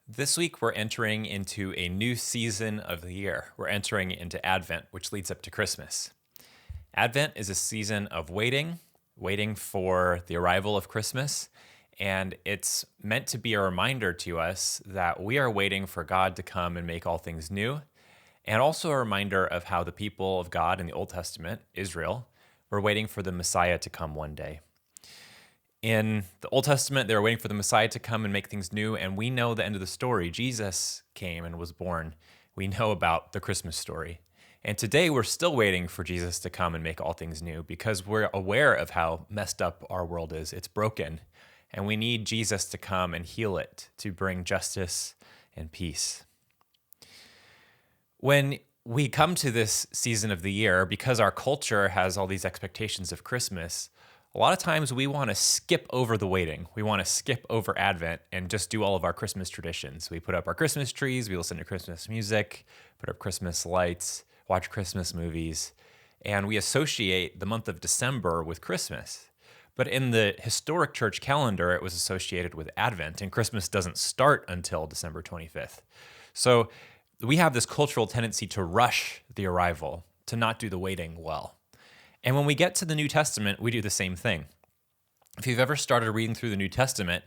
This week, we're entering into a new season of the year. We're entering into Advent, which leads up to Christmas. Advent is a season of waiting for the arrival of Christmas, and it's meant to be a reminder to us that we are waiting for God to come and make all things new, and also a reminder of how the people of God in the Old Testament, Israel, were waiting for the Messiah to come one day. In the Old Testament, they were waiting for the Messiah to come and make things new, and we know the end of the story. Jesus came and was born. We know about the Christmas story. And today, we're still waiting for Jesus to come and make all things new because we're aware of how messed up our world is. It's broken, and we need Jesus to come and heal it, to bring justice and peace. When we come to this season of the year, because our culture has all these expectations of Christmas, a lot of times we want to skip over the waiting. We want to skip over Advent and just do all of our Christmas traditions. We put up our Christmas trees, we listen to Christmas music, put up Christmas lights, watch Christmas movies, and we associate the month of December with Christmas. But in the historic church calendar, it was associated with Advent, and Christmas doesn't start until December 25th. So we have this cultural tendency to rush the arrival, to not do the waiting well. And when we get to the New Testament, we do the same thing. If you've ever started reading through the New Testament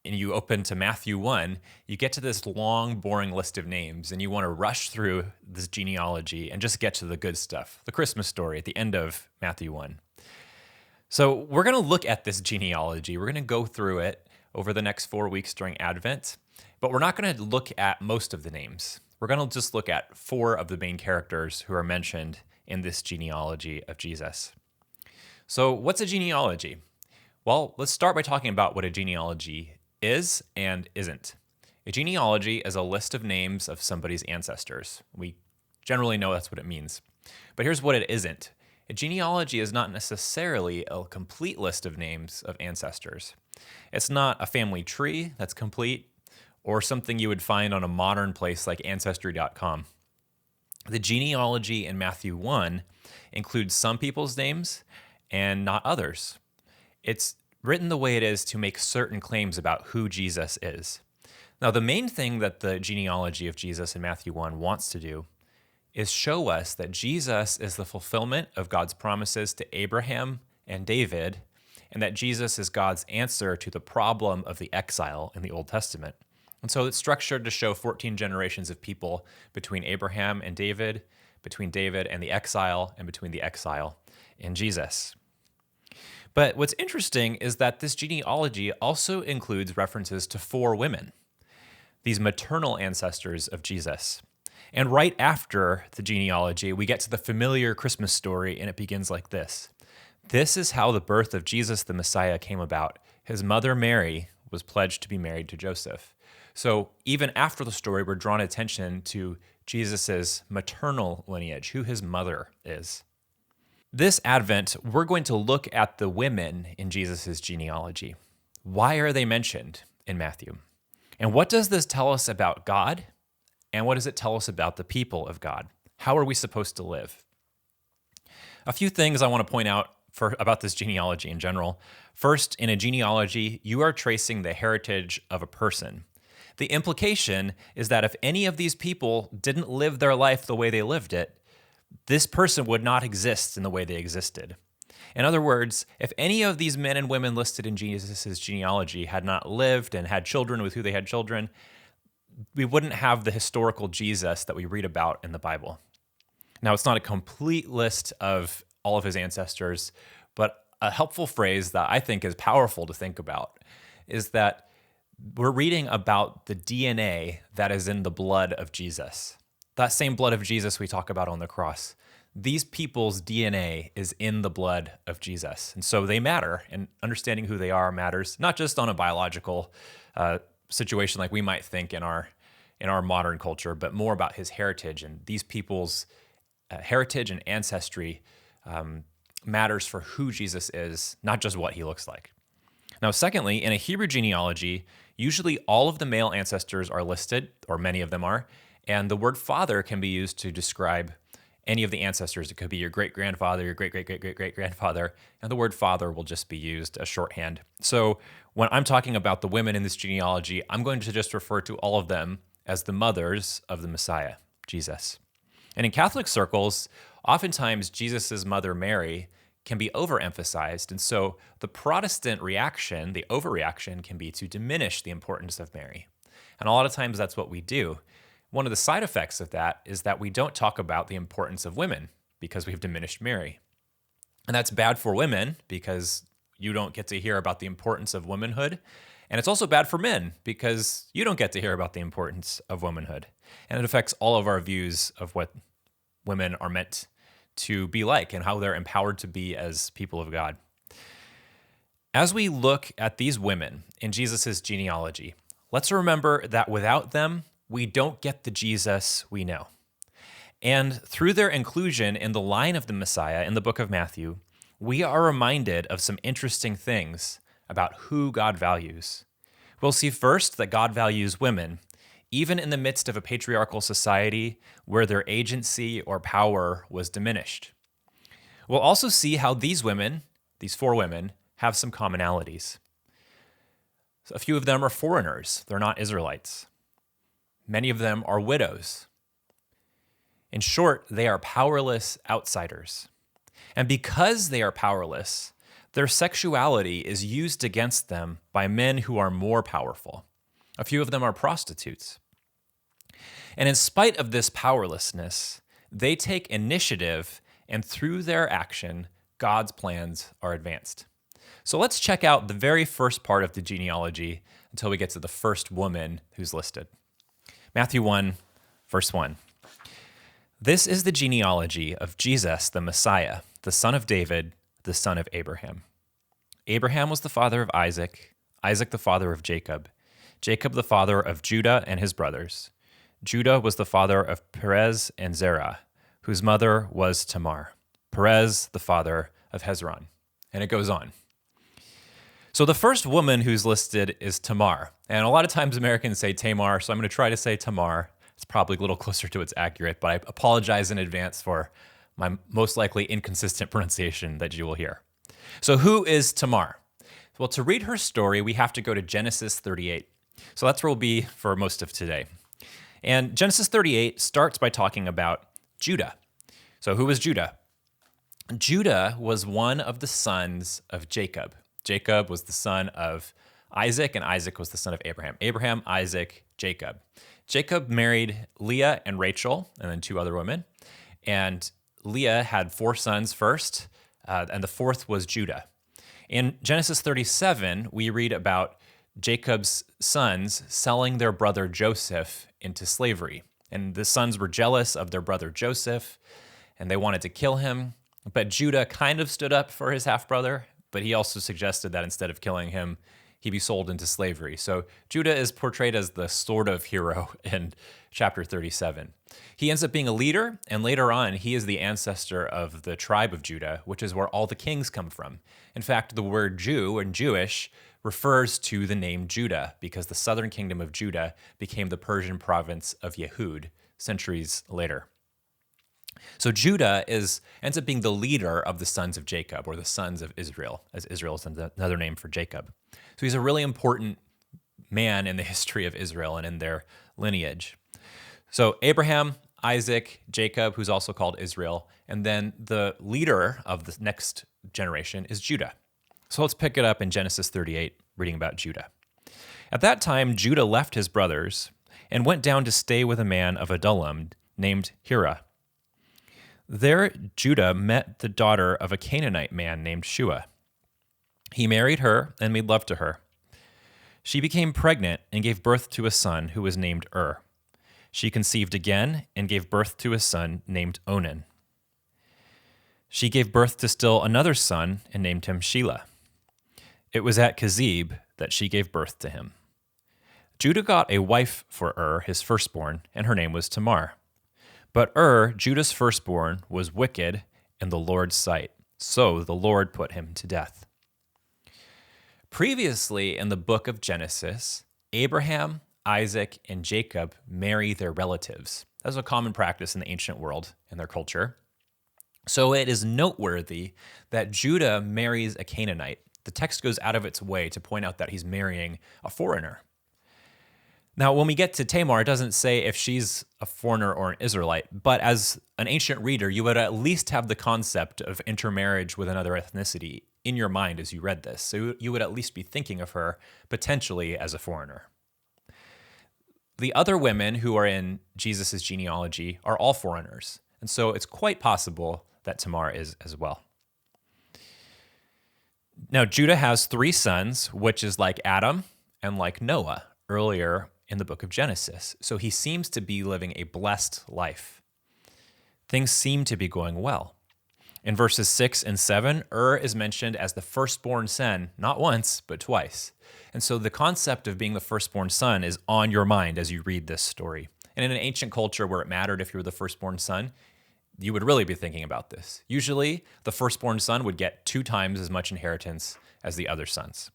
and you open to Matthew 1, you get to this long, boring list of names, and you want to rush through this genealogy and just get to the good stuff, the Christmas story at the end of Matthew 1. So we're going to look at this genealogy. We're going to go through it over the next 4 weeks during Advent, but we're not going to look at most of the names. We're going to just look at 4 of the main characters who are mentioned in this genealogy of Jesus. So what's a genealogy? Well, let's start by talking about what a genealogy is and isn't. A genealogy is a list of names of somebody's ancestors. We generally know that's what it means. But here's what it isn't. A genealogy is not necessarily a complete list of names of ancestors. It's not a family tree that's complete or something you would find on a modern place like Ancestry.com. The genealogy in Matthew 1 includes some people's names and not others. It's written the way it is to make certain claims about who Jesus is. Now, the main thing that the genealogy of Jesus in Matthew 1 wants to do is show us that Jesus is the fulfillment of God's promises to Abraham and David, and that Jesus is God's answer to the problem of the exile in the Old Testament. And so it's structured to show 14 generations of people between Abraham and David, between David and the exile, and between the exile and Jesus. But what's interesting is that this genealogy also includes references to 4 women, these maternal ancestors of Jesus. And right after the genealogy, we get to the familiar Christmas story, and it begins like this. This is how the birth of Jesus the Messiah came about. His mother Mary was pledged to be married to Joseph. So even after the story, we're drawn attention to Jesus's maternal lineage, who his mother is. This Advent, we're going to look at the women in Jesus's genealogy. Why are they mentioned in Matthew? And what does this tell us about God? And what does it tell us about the people of God? How are we supposed to live? A few things I want to point out about this genealogy in general. First, in a genealogy, you are tracing the heritage of a person. The implication is that if any of these people didn't live their life the way they lived it, this person would not exist in the way they existed. In other words, if any of these men and women listed in Jesus' genealogy had not lived and had children with who they had children, we wouldn't have the historical Jesus that we read about in the Bible. Now, it's not a complete list of all of his ancestors, but a helpful phrase that I think is powerful to think about is that we're reading about the DNA that is in the blood of Jesus. That same blood of Jesus we talk about on the cross. These people's DNA is in the blood of Jesus. And so they matter, and understanding who they are matters, not just on a biological situation like we might think in our modern culture, but more about his heritage. And these people's heritage and ancestry matters for who Jesus is, not just what he looks like. Now, secondly, in a Hebrew genealogy, usually all of the male ancestors are listed, or many of them are, and the word father can be used to describe any of the ancestors. It could be your great-grandfather, your great-great-great-great-great-grandfather, and the word father will just be used as shorthand. So when I'm talking about the women in this genealogy, I'm going to just refer to all of them as the mothers of the Messiah, Jesus. And in Catholic circles, oftentimes Jesus' mother Mary can be overemphasized. And so the Protestant reaction, the overreaction, can be to diminish the importance of Mary. And a lot of times that's what we do. One of the side effects of that is that we don't talk about the importance of women because we've diminished Mary. And that's bad for women because you don't get to hear about the importance of womanhood. And it's also bad for men because you don't get to hear about the importance of womanhood. And it affects all of our views of what women are meant to be like and how they're empowered to be as people of God. As we look at these women in Jesus' genealogy, let's remember that without them, we don't get the Jesus we know. And through their inclusion in the line of the Messiah in the book of Matthew, we are reminded of some interesting things about who God values. We'll see first that God values women, even in the midst of a patriarchal society where their agency or power was diminished. We'll also see how these women, these four women, have some commonalities. A few of them are foreigners. They're not Israelites. Many of them are widows. In short, they are powerless outsiders. And because they are powerless, their sexuality is used against them by men who are more powerful. A few of them are prostitutes. And in spite of this powerlessness, they take initiative, and through their action, God's plans are advanced. So let's check out the very first part of the genealogy until we get to the first woman who's listed. Matthew 1, verse 1. This is the genealogy of Jesus, the Messiah, the son of David, the son of Abraham. Abraham was the father of Isaac, Isaac the father of Jacob, Jacob the father of Judah and his brothers. Judah was the father of Perez and Zerah, whose mother was Tamar. Perez, the father of Hezron. And it goes on. So the first woman who's listed is Tamar. And a lot of times Americans say Tamar, so I'm going to try to say Tamar. It's probably a little closer to what's accurate, but I apologize in advance for my most likely inconsistent pronunciation that you will hear. So who is Tamar? Well, to read her story, we have to go to Genesis 38. So that's where we'll be for most of today. And Genesis 38 starts by talking about Judah. So who was Judah? Judah was one of the sons of Jacob. Jacob was the son of Isaac, and Isaac was the son of Abraham. Abraham, Isaac, Jacob. Jacob married Leah and Rachel, and then two other women. And Leah had four sons first, and the fourth was Judah. In Genesis 37, we read about Jacob's sons selling their brother Joseph into slavery. And the sons were jealous of their brother Joseph, and they wanted to kill him. But Judah kind of stood up for his half-brother, but he also suggested that instead of killing him, he be sold into slavery. So Judah is portrayed as the sort of hero in chapter 37. He ends up being a leader, and later on, he is the ancestor of the tribe of Judah, which is where all the kings come from. In fact, the word Jew and Jewish refers to the name Judah, because the southern kingdom of Judah became the Persian province of Yehud centuries later. So Judah ends up being the leader of the sons of Jacob, or the sons of Israel, as Israel is another name for Jacob. So he's a really important man in the history of Israel and in their lineage. So Abraham, Isaac, Jacob, who's also called Israel, and then the leader of the next generation is Judah. So let's pick it up in Genesis 38, reading about Judah. At that time, Judah left his brothers and went down to stay with a man of Adullam named Hira. There, Judah met the daughter of a Canaanite man named Shua. He married her and made love to her. She became pregnant and gave birth to a son who was named She conceived again and gave birth to a son named Onan. She gave birth to still another son and named him Shelah. It was at Kezib that she gave birth to him. Judah got a wife for his firstborn, and her name was Tamar. But Judah's firstborn, was wicked in the Lord's sight, so the Lord put him to death. Previously in the book of Genesis, Abraham, Isaac, and Jacob marry their relatives, That was a common practice in the ancient world in their culture. So it is noteworthy that Judah marries a Canaanite. The text goes out of its way to point out that he's marrying a foreigner. Now, when we get to Tamar, it doesn't say if she's a foreigner or an Israelite, but as an ancient reader, you would at least have the concept of intermarriage with another ethnicity in your mind as you read this. So you would at least be thinking of her potentially as a foreigner. The other women who are in Jesus' genealogy are all foreigners, and so it's quite possible that Tamar is as well. Now, Judah has 3 sons, which is like Adam and like Noah earlier in the book of Genesis. So he seems to be living a blessed life. Things seem to be going well. In verses 6 and 7, is mentioned as the firstborn son, not once, but twice. And so the concept of being the firstborn son is on your mind as you read this story. And in an ancient culture where it mattered if you were the firstborn son, you would really be thinking about this. Usually, the firstborn son would get 2 times as much inheritance as the other sons.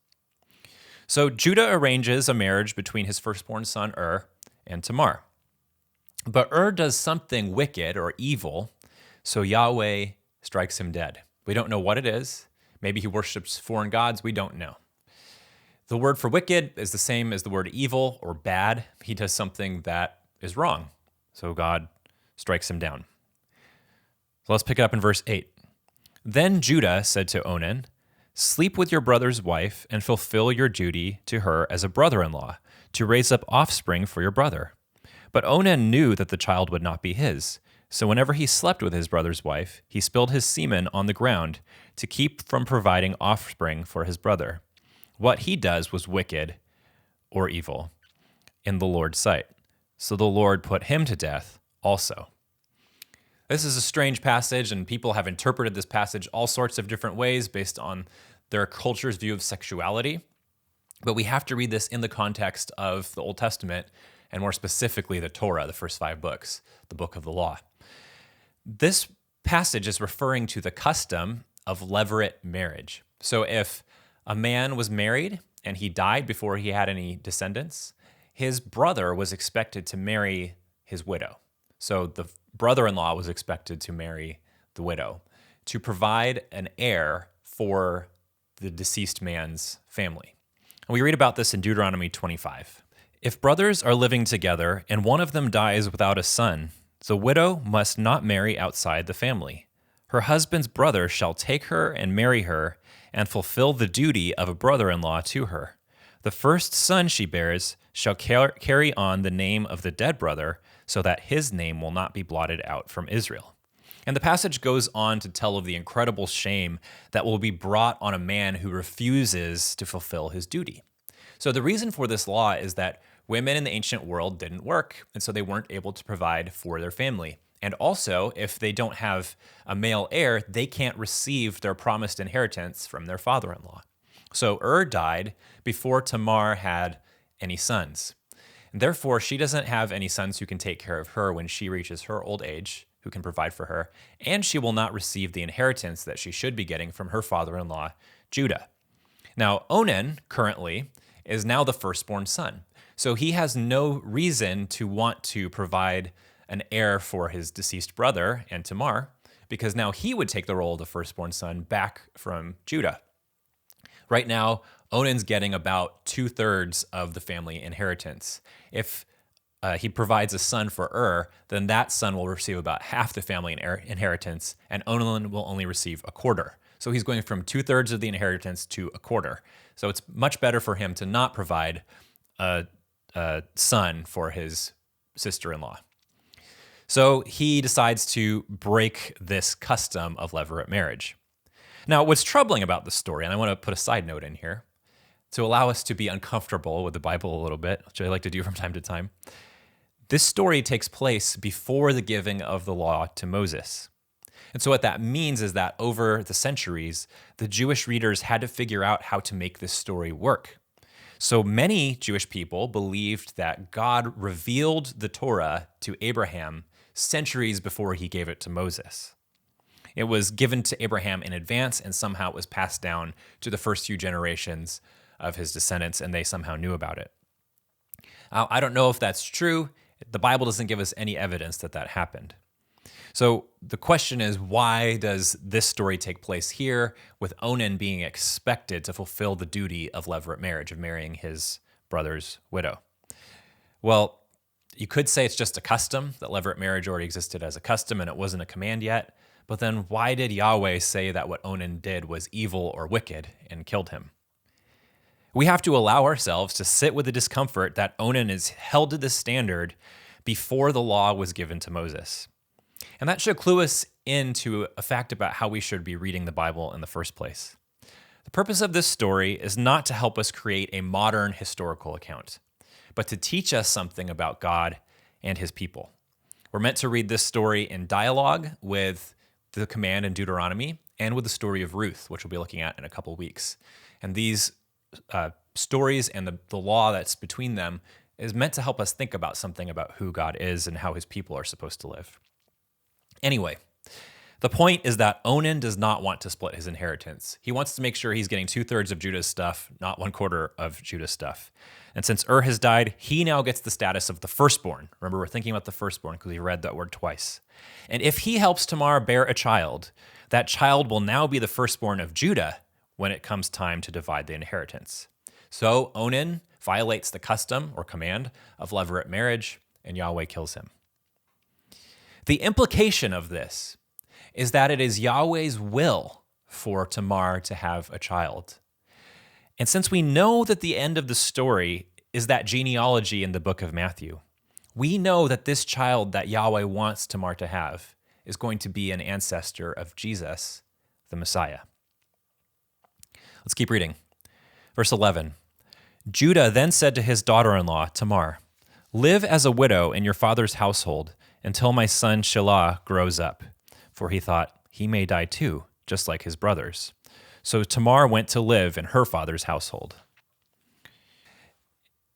So Judah arranges a marriage between his firstborn son, and Tamar. But does something wicked or evil, so Yahweh strikes him dead. We don't know what it is. Maybe he worships foreign gods. We don't know. The word for wicked is the same as the word evil or bad. He does something that is wrong, so God strikes him down. So let's pick it up in verse 8. Then Judah said to Onan, "Sleep with your brother's wife and fulfill your duty to her as a brother-in-law, to raise up offspring for your brother." But Onan knew that the child would not be his. So whenever he slept with his brother's wife, he spilled his semen on the ground to keep from providing offspring for his brother. What he does was wicked or evil in the Lord's sight. So the Lord put him to death also. This is a strange passage, and people have interpreted this passage all sorts of different ways based on their culture's view of sexuality. But we have to read this in the context of the Old Testament, and more specifically the Torah, the first 5 books, the book of the law. This passage is referring to the custom of levirate marriage. So if a man was married and he died before he had any descendants, his brother was expected to marry his widow. So the brother-in-law was expected to marry the widow to provide an heir for the deceased man's family. And we read about this in Deuteronomy 25. If brothers are living together and one of them dies without a son, the widow must not marry outside the family. Her husband's brother shall take her and marry her and fulfill the duty of a brother-in-law to her. The first son she bears shall carry on the name of the dead brother, so that his name will not be blotted out from Israel. And the passage goes on to tell of the incredible shame that will be brought on a man who refuses to fulfill his duty. So the reason for this law is that women in the ancient world didn't work, and so they weren't able to provide for their family. And also, if they don't have a male heir, they can't receive their promised inheritance from their father-in-law. So died before Tamar had any sons. And therefore, she doesn't have any sons who can take care of her when she reaches her old age, who can provide for her, and she will not receive the inheritance that she should be getting from her father-in-law, Judah. Now, Onan currently is now the firstborn son. So he has no reason to want to provide an heir for his deceased brother and Tamar, because now he would take the role of the firstborn son back from Judah. Right now, Onan's getting about 2/3 of the family inheritance. If he provides a son for then that son will receive about half the family inheritance, and Onan will only receive a quarter. So he's going from 2/3 of the inheritance to a quarter. So it's much better for him to not provide a son for his sister-in-law. So he decides to break this custom of levirate marriage. Now, what's troubling about this story, and I want to put a side note in here to allow us to be uncomfortable with the Bible a little bit, which I like to do from time to time. This story takes place before the giving of the law to Moses. And so what that means is that over the centuries, the Jewish readers had to figure out how to make this story work. So many Jewish people believed that God revealed the Torah to Abraham centuries before he gave it to Moses. It was given to Abraham in advance, and somehow it was passed down to the first few generations of his descendants, and they somehow knew about it. I don't know if that's true. the Bible doesn't give us any evidence that that happened. So the question is, why does this story take place here with Onan being expected to fulfill the duty of levirate marriage, of marrying his brother's widow? Well, you could say it's just a custom, that levirate marriage already existed as a custom and it wasn't a command yet. But then why did Yahweh say that what Onan did was evil or wicked and killed him? We have to allow ourselves to sit with the discomfort that Onan is held to this standard before the law was given to Moses. And that should clue us into a fact about how we should be reading the Bible in the first place. The purpose of this story is not to help us create a modern historical account, but to teach us something about God and his people. We're meant to read this story in dialogue with the command in Deuteronomy and with the story of Ruth, which we'll be looking at in a couple weeks. And these stories and the law that's between them is meant to help us think about something about who God is and how his people are supposed to live. Anyway, the point is that Onan does not want to split his inheritance. He wants to make sure he's getting 2/3 of Judah's stuff, not 1/4 of Judah's stuff. And since has died, he now gets the status of the firstborn. Remember, we're thinking about the firstborn because we read that word twice. And if he helps Tamar bear a child, that child will now be the firstborn of Judah when it comes time to divide the inheritance. So Onan violates the custom or command of levirate marriage, and Yahweh kills him. The implication of this is that it is Yahweh's will for Tamar to have a child. And since we know that the end of the story is that genealogy in the book of Matthew, we know that this child that Yahweh wants Tamar to have is going to be an ancestor of Jesus, the Messiah. Let's keep reading. Verse 11, Judah then said to his daughter-in-law, Tamar, "Live as a widow in your father's household until my son Shelah grows up." For he thought, he may die too, just like his brothers. So Tamar went to live in her father's household.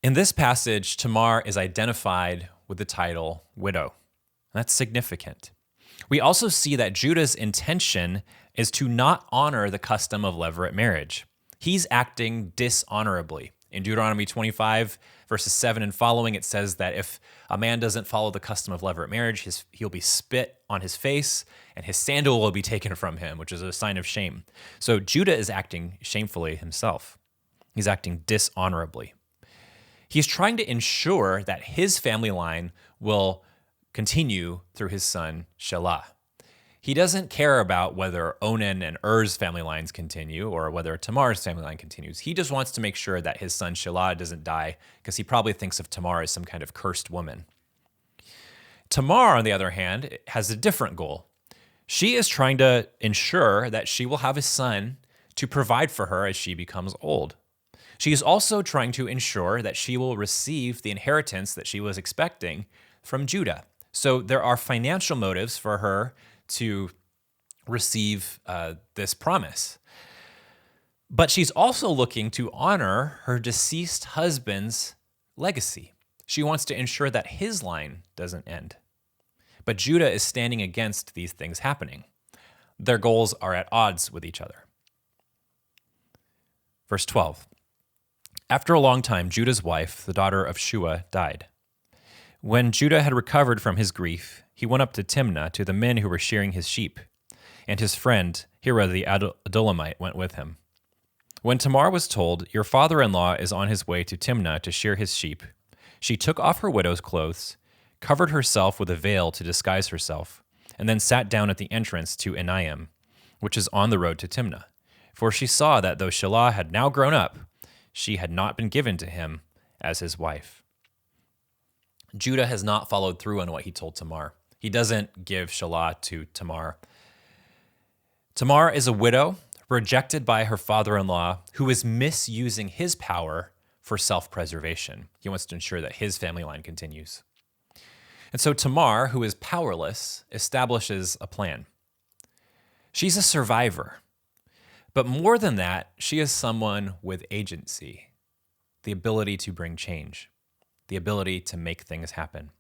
In this passage, Tamar is identified with the title widow. That's significant. We also see that Judah's intention is to not honor the custom of levirate marriage. He's acting dishonorably. In Deuteronomy 25, verses 7 and following, it says that if a man doesn't follow the custom of levirate marriage, he'll be spit on his face and his sandal will be taken from him, which is a sign of shame. So Judah is acting shamefully himself. He's acting dishonorably. He's trying to ensure that his family line will continue through his son Shelah. He doesn't care about whether Onan and family lines continue or whether Tamar's family line continues. He just wants to make sure that his son Shelah doesn't die because he probably thinks of Tamar as some kind of cursed woman. Tamar, on the other hand, has a different goal. She is trying to ensure that she will have a son to provide for her as she becomes old. She is also trying to ensure that she will receive the inheritance that she was expecting from Judah. So there are financial motives for her to receive this promise. But she's also looking to honor her deceased husband's legacy. She wants to ensure that his line doesn't end. But Judah is standing against these things happening. Their goals are at odds with each other. Verse 12. After a long time, Judah's wife, the daughter of Shua, died. When Judah had recovered from his grief, he went up to Timnah to the men who were shearing his sheep, and his friend Hira the Adullamite went with him. When Tamar was told, "Your father-in-law is on his way to Timnah to shear his sheep," she took off her widow's clothes, covered herself with a veil to disguise herself, and then sat down at the entrance to Enaim, which is on the road to Timnah. For she saw that though Shelah had now grown up, she had not been given to him as his wife. Judah has not followed through on what he told Tamar. He doesn't give Shelah to Tamar. Tamar is a widow, rejected by her father-in-law, who is misusing his power for self-preservation. He wants to ensure that his family line continues. And so Tamar, who is powerless, establishes a plan. She's a survivor. But more than that, she is someone with agency, the ability to bring change, the ability to make things happen.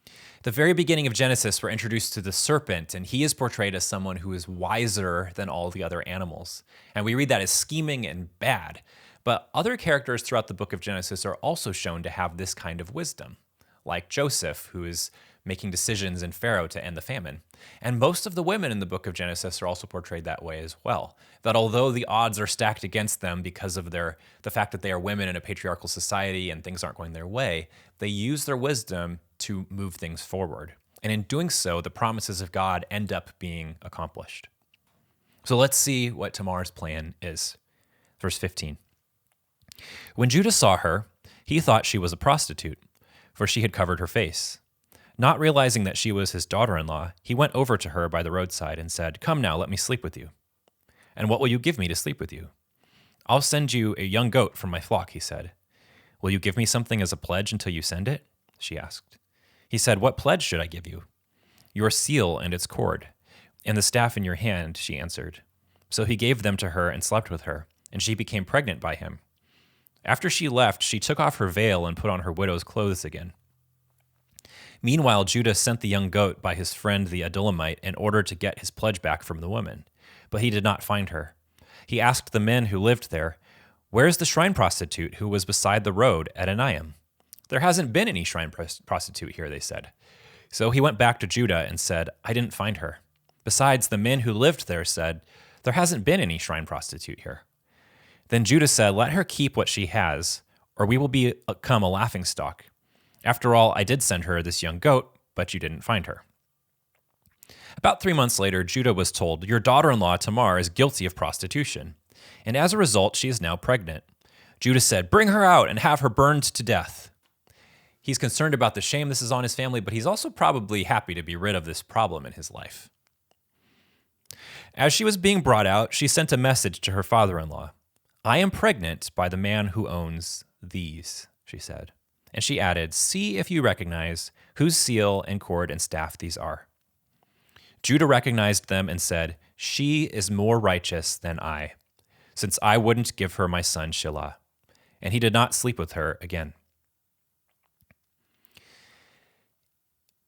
At the very beginning of Genesis, we're introduced to the serpent, and he is portrayed as someone who is wiser than all the other animals. And we read that as scheming and bad. But other characters throughout the book of Genesis are also shown to have this kind of wisdom, like Joseph, who is making decisions in Pharaoh to end the famine. And most of the women in the book of Genesis are also portrayed that way as well. That although the odds are stacked against them because of the fact that they are women in a patriarchal society and things aren't going their way, they use their wisdom to move things forward. And in doing so, the promises of God end up being accomplished. So let's see what Tamar's plan is. Verse 15. When Judah saw her, he thought she was a prostitute, for she had covered her face. Not realizing that she was his daughter-in-law, he went over to her by the roadside and said, "Come now, let me sleep with you." "And what will you give me to sleep with you?" "I'll send you a young goat from my flock," he said. "Will you give me something as a pledge until you send it?" she asked. He said, "What pledge should I give you?" "Your seal and its cord, and the staff in your hand," she answered. So he gave them to her and slept with her, and she became pregnant by him. After she left, she took off her veil and put on her widow's clothes again. Meanwhile, Judah sent the young goat by his friend the Adullamite in order to get his pledge back from the woman, but he did not find her. He asked the men who lived there, "Where's the shrine prostitute who was beside the road at Enaim?" "There hasn't been any shrine prostitute here," they said. So he went back to Judah and said, "I didn't find her. Besides, the men who lived there said, 'There hasn't been any shrine prostitute here.' Then Judah said, 'Let her keep what she has, or we will become a laughingstock. After all, I did send her this young goat, but you didn't find her.' About 3 months later, Judah was told, 'Your daughter-in-law Tamar is guilty of prostitution, and as a result, she is now pregnant.' Judah said, 'Bring her out and have her burned to death.'" He's concerned about the shame this is on his family, but he's also probably happy to be rid of this problem in his life. As she was being brought out, she sent a message to her father-in-law. "I am pregnant by the man who owns these," she said. And she added, "See if you recognize whose seal and cord and staff these are." Judah recognized them and said, "She is more righteous than I, since I wouldn't give her my son Shelah." And he did not sleep with her again.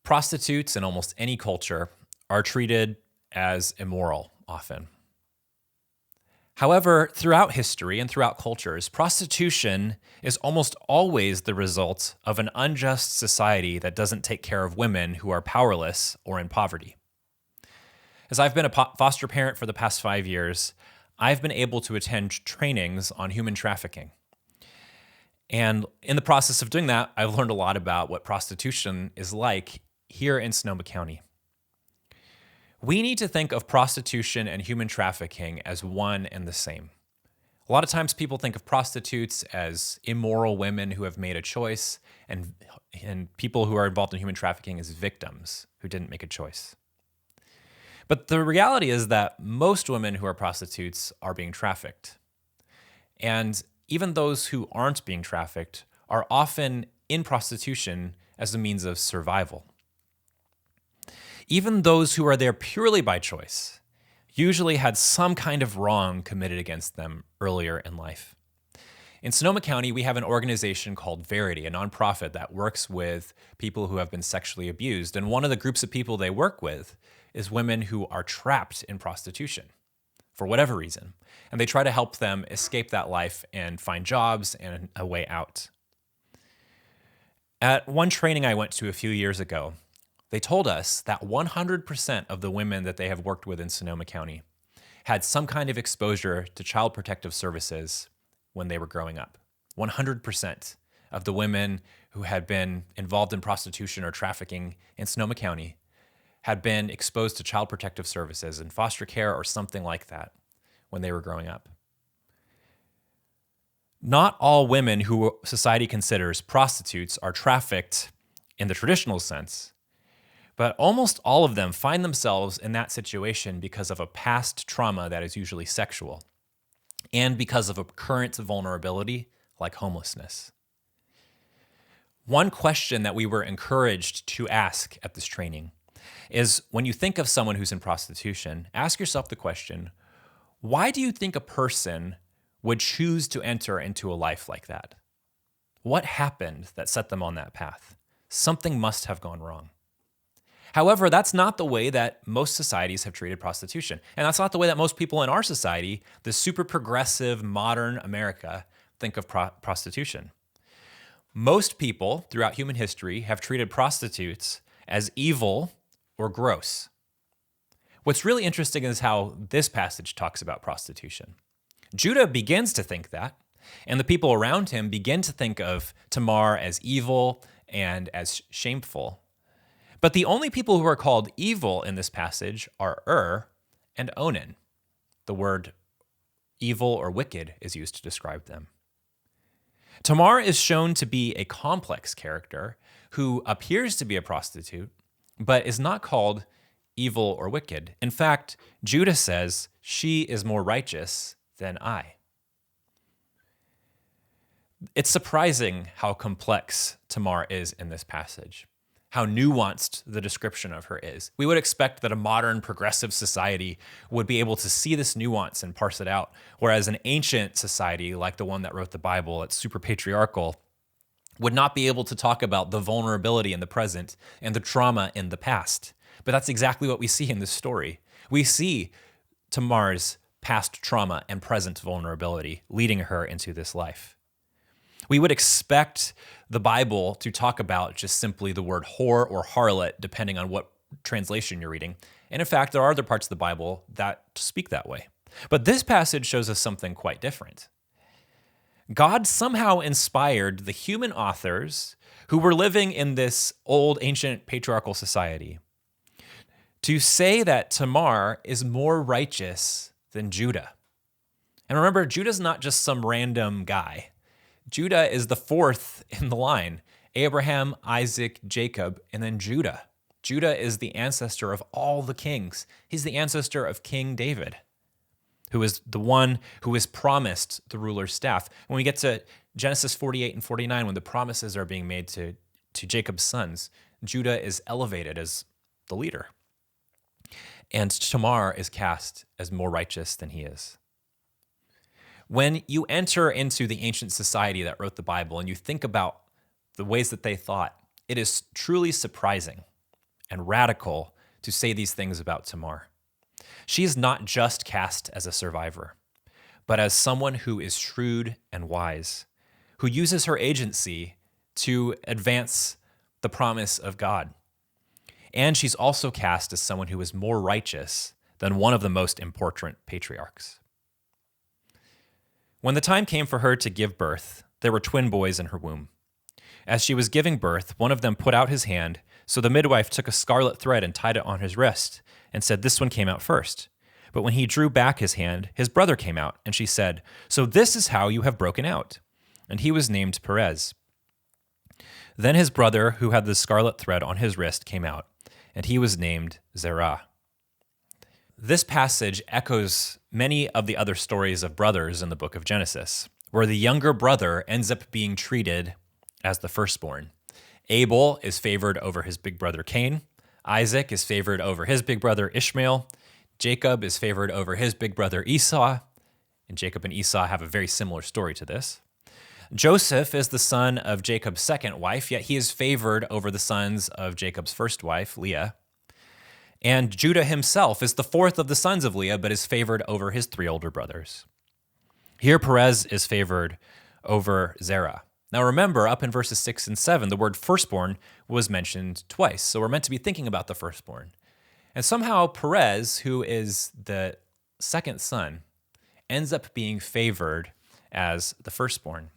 Prostitutes in almost any culture are treated as immoral often. However, throughout history and throughout cultures, prostitution is almost always the result of an unjust society that doesn't take care of women who are powerless or in poverty. As I've been a foster parent for the past 5 years, I've been able to attend trainings on human trafficking. And in the process of doing that, I've learned a lot about what prostitution is like here in Sonoma County. We need to think of prostitution and human trafficking as one and the same. A lot of times people think of prostitutes as immoral women who have made a choice, and people who are involved in human trafficking as victims who didn't make a choice. But the reality is that most women who are prostitutes are being trafficked. And even those who aren't being trafficked are often in prostitution as a means of survival. Even those who are there purely by choice usually had some kind of wrong committed against them earlier in life. In Sonoma County, we have an organization called Verity, a nonprofit that works with people who have been sexually abused. And one of the groups of people they work with is women who are trapped in prostitution for whatever reason. And they try to help them escape that life and find jobs and a way out. At one training I went to a few years ago, they told us that 100% of the women that they have worked with in Sonoma County had some kind of exposure to child protective services when they were growing up. 100% of the women who had been involved in prostitution or trafficking in Sonoma County had been exposed to child protective services in foster care or something like that when they were growing up. Not all women who society considers prostitutes are trafficked in the traditional sense, but almost all of them find themselves in that situation because of a past trauma that is usually sexual, and because of a current vulnerability like homelessness. One question that we were encouraged to ask at this training is, when you think of someone who's in prostitution, ask yourself the question, why do you think a person would choose to enter into a life like that? What happened that set them on that path? Something must have gone wrong. However, that's not the way that most societies have treated prostitution. And that's not the way that most people in our society, the super progressive, modern America, think of prostitution. Most people throughout human history have treated prostitutes as evil or gross. What's really interesting is how this passage talks about prostitution. Judah begins to think that, and the people around him begin to think of Tamar as evil and as shameful. But the only people who are called evil in this passage are and Onan. The word evil or wicked is used to describe them. Tamar is shown to be a complex character who appears to be a prostitute, but is not called evil or wicked. In fact, Judah says, she is more righteous than I. It's surprising how complex Tamar is in this passage, how nuanced the description of her is. We would expect that a modern progressive society would be able to see this nuance and parse it out, whereas an ancient society like the one that wrote the Bible, it's super patriarchal, would not be able to talk about the vulnerability in the present and the trauma in the past. But that's exactly what we see in this story. We see Tamar's past trauma and present vulnerability leading her into this life. We would expect the Bible to talk about just simply the word whore or harlot, depending on what translation you're reading. And in fact, there are other parts of the Bible that speak that way. But this passage shows us something quite different. God somehow inspired the human authors who were living in this old ancient patriarchal society to say that Tamar is more righteous than Judah. And remember, Judah's not just some random guy. Judah is the fourth in the line: Abraham, Isaac, Jacob, and then Judah. Judah is the ancestor of all the kings. He's the ancestor of King David, who is the one who is promised the ruler's staff. When we get to Genesis 48 and 49, when the promises are being made to Jacob's sons, Judah is elevated as the leader. And Tamar is cast as more righteous than he is. When you enter into the ancient society that wrote the Bible and you think about the ways that they thought, it is truly surprising and radical to say these things about Tamar. She is not just cast as a survivor, but as someone who is shrewd and wise, who uses her agency to advance the promise of God. And she's also cast as someone who is more righteous than one of the most important patriarchs. When the time came for her to give birth, there were twin boys in her womb. As she was giving birth, one of them put out his hand, so the midwife took a scarlet thread and tied it on his wrist, and said, "This one came out first." But when he drew back his hand, his brother came out, and she said, "So this is how you have broken out." And he was named Perez. Then his brother, who had the scarlet thread on his wrist, came out, and he was named Zerah. This passage echoes many of the other stories of brothers in the book of Genesis, where the younger brother ends up being treated as the firstborn. Abel is favored over his big brother Cain. Isaac is favored over his big brother Ishmael. Jacob is favored over his big brother Esau. And Jacob and Esau have a very similar story to this. Joseph is the son of Jacob's second wife, yet he is favored over the sons of Jacob's first wife, Leah. And Judah himself is the fourth of the sons of Leah, but is favored over his three older brothers. Here, Perez is favored over Zerah. Now remember, up in verses 6 and 7, the word firstborn was mentioned twice. So we're meant to be thinking about the firstborn. And somehow Perez, who is the second son, ends up being favored as the firstborn.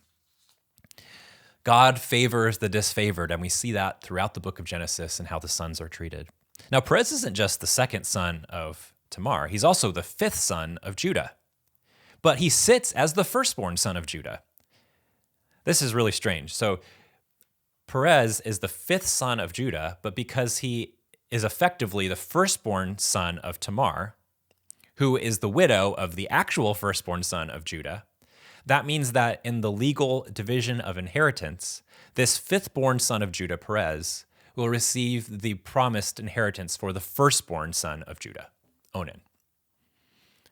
God favors the disfavored, and we see that throughout the book of Genesis and how the sons are treated. Now, Perez isn't just the second son of Tamar. He's also the fifth son of Judah. But he sits as the firstborn son of Judah. This is really strange. So Perez is the fifth son of Judah, but because he is effectively the firstborn son of Tamar, who is the widow of the actual firstborn son of Judah, that means that in the legal division of inheritance, this fifth-born son of Judah, Perez, will receive the promised inheritance for the firstborn son of Judah, Onan.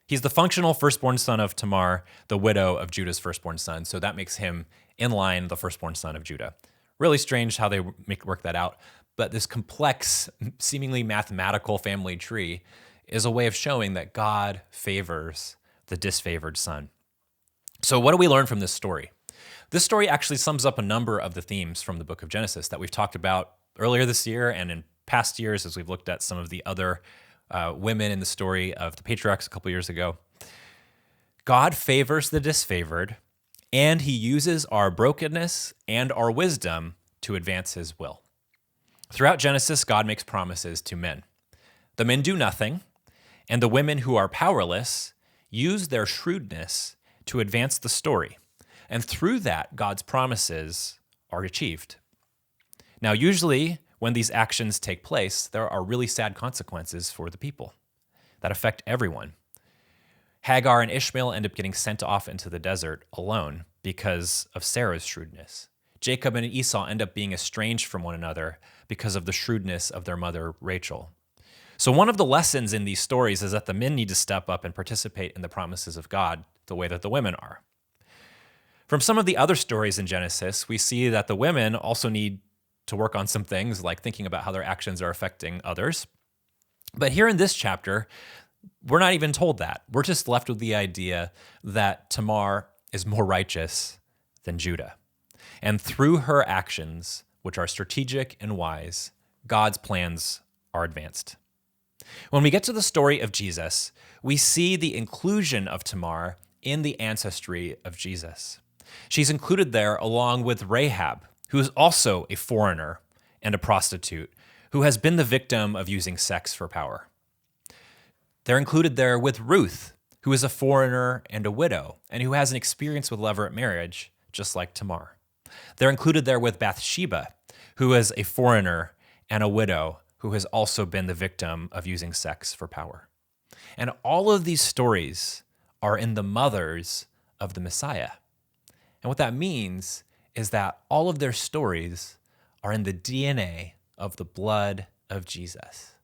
He's the functional firstborn son of Tamar, the widow of Judah's firstborn son, so that makes him in line the firstborn son of Judah. Really strange how they work that out, but this complex, seemingly mathematical family tree is a way of showing that God favors the disfavored son. So what do we learn from this story? This story actually sums up a number of the themes from the book of Genesis that we've talked about earlier this year and in past years as we've looked at some of the other women in the story of the patriarchs a couple years ago. God favors the disfavored, and he uses our brokenness and our wisdom to advance his will. Throughout Genesis, God makes promises to men. The men do nothing, and the women who are powerless use their shrewdness to advance the story. And through that, God's promises are achieved. Now, usually when these actions take place, there are really sad consequences for the people that affect everyone. Hagar and Ishmael end up getting sent off into the desert alone because of Sarah's shrewdness. Jacob and Esau end up being estranged from one another because of the shrewdness of their mother, Rachel. So one of the lessons in these stories is that the men need to step up and participate in the promises of God the way that the women are. From some of the other stories in Genesis, we see that the women also need to work on some things like thinking about how their actions are affecting others. But here in this chapter, we're not even told that. We're just left with the idea that Tamar is more righteous than Judah. And through her actions, which are strategic and wise, God's plans are advanced. When we get to the story of Jesus, we see the inclusion of Tamar in the ancestry of Jesus. She's included there along with Rahab, who is also a foreigner and a prostitute who has been the victim of using sex for power. They're included there with Ruth, who is a foreigner and a widow, and who has an experience with levirate marriage, just like Tamar. They're included there with Bathsheba, who is a foreigner and a widow who has also been the victim of using sex for power. And all of these stories are in the mothers of the Messiah. And what that means is that all of their stories are in the DNA of the blood of Jesus.